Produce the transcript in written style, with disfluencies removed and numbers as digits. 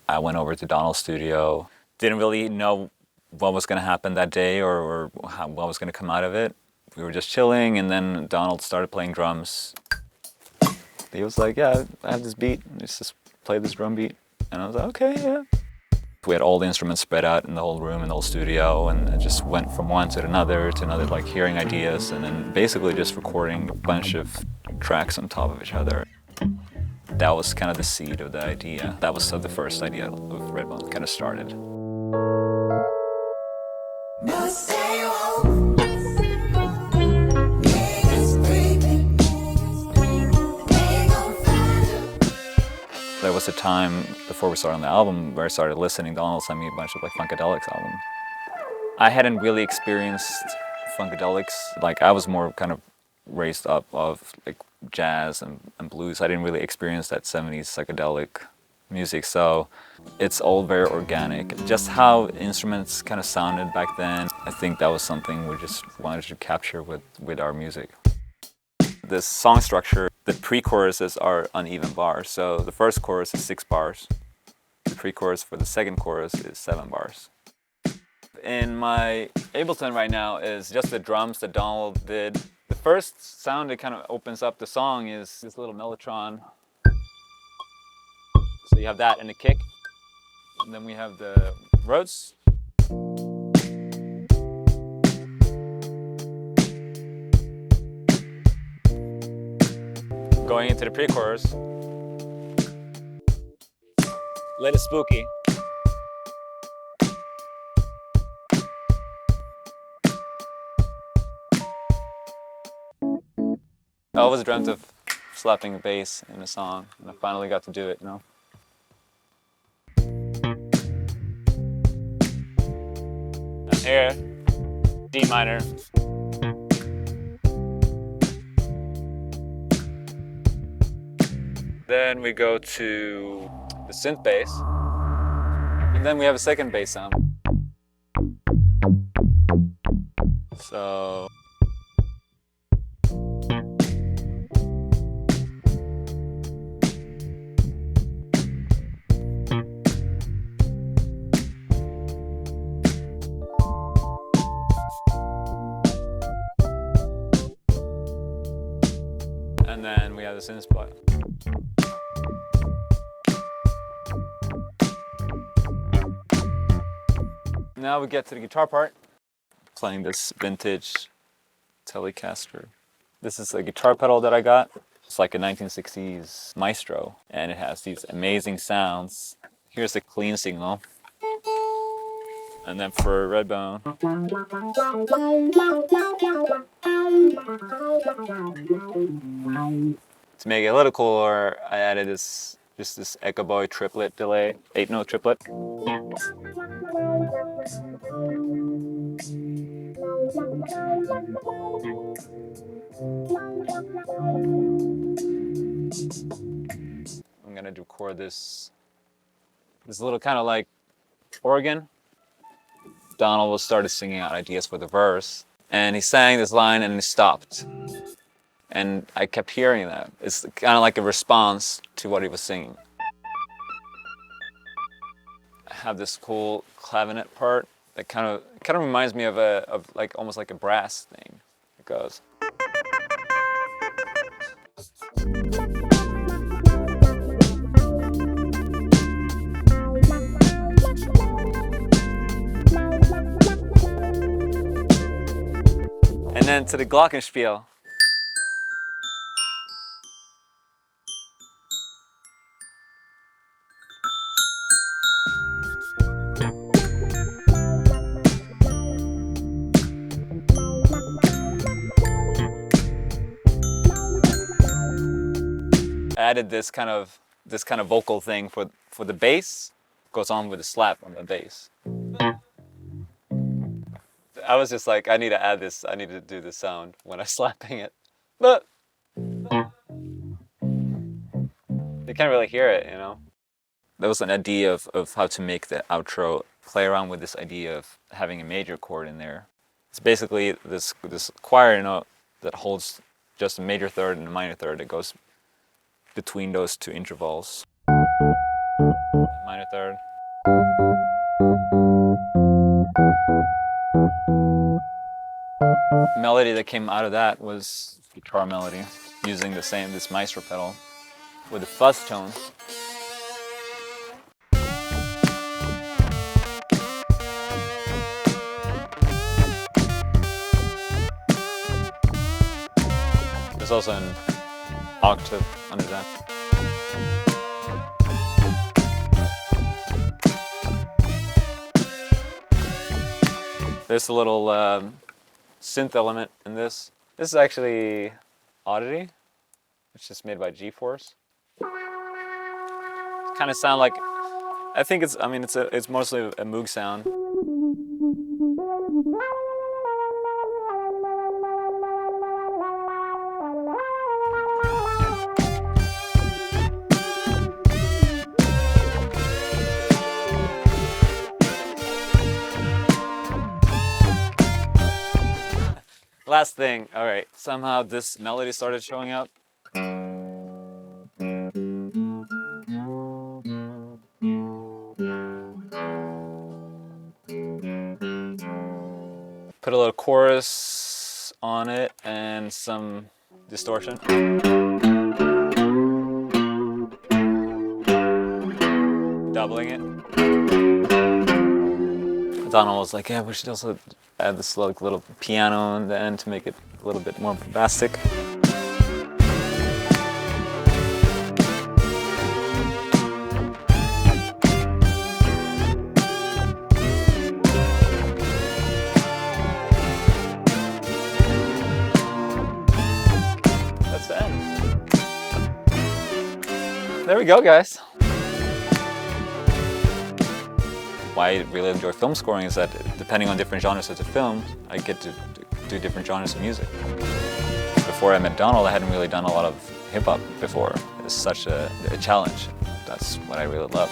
I went over to Donald's studio. Didn't really know what was going to happen that day or what was going to come out of it. We were just chilling, and then Donald started playing drums. He was like, yeah, I have this beat, just play this drum beat. And I was like, okay, yeah. We had all the instruments spread out in the whole room, in the whole studio, and it just went from one to another, like hearing ideas, and then basically just recording a bunch of tracks on top of each other. That was kind of the seed of the idea. That was the first idea of Redbone kind of started. There was a time before we started on the album where I started listening. Donald sent me a bunch of like Funkadelics albums. I hadn't really experienced Funkadelics. Like I was more kind of raised up of like jazz and blues. I didn't really experience that 70s psychedelic music, so it's all very organic. Just how instruments kind of sounded back then, I think that was something we just wanted to capture with our music. This song structure, the pre-choruses are uneven bars. So the first chorus is 6 bars. The pre-chorus for the second chorus is 7 bars. In my Ableton right now is just the drums that Donald did. The first sound that kind of opens up the song is this little mellotron. So you have that and the kick. And then we have the Rhodes. Going into the pre-chorus. Let it spooky. I always dreamt of slapping a bass in a song, and I finally got to do it, you know? And here, D minor. Then we go to the synth bass, and then we have a second bass sound. So and then we have the synth spot. Now we get to the guitar part. Playing this vintage Telecaster. This is a guitar pedal that I got. It's like a 1960s Maestro, and it has these amazing sounds. Here's the clean signal. And then for Redbone, to make it a little cooler, I added this Echo Boy triplet delay, 8-note triplet. I'm gonna record this little kind of like organ. Donald started singing out ideas for the verse, and he sang this line and he stopped. And I kept hearing that. It's kind of like a response to what he was singing. I have this cool clavinet part that kind of reminds me of like almost like a brass thing. It goes. And then to the glockenspiel. I added this kind of vocal thing for the bass. Goes on with a slap on the bass. I was just like, I need to add this. I need to do this sound when I'm slapping it, but you can't really hear it, you know. There was an idea of how to make the outro play around with this idea of having a major chord in there. It's basically this choir note that holds just a major third and a minor third that goes between those two intervals. minor third. Melody that came out of that was guitar melody, using this Maestro pedal with a fuzz tone. There's also an octave under that. There's a little synth element in this. This is actually Oddity, which is made by G-Force. Kind of sound like, I think it's mostly a Moog sound. Last thing, all right, somehow this melody started showing up. Put a little chorus on it and some distortion. Doubling it. Donald was like, yeah, we should also add this like little piano in the end to make it a little bit more bombastic. That's the end. There we go, guys. Why I really enjoy film scoring is that depending on different genres of the film, I get to do different genres of music. Before I met Donald, I hadn't really done a lot of hip-hop before. It's such a challenge. That's what I really love.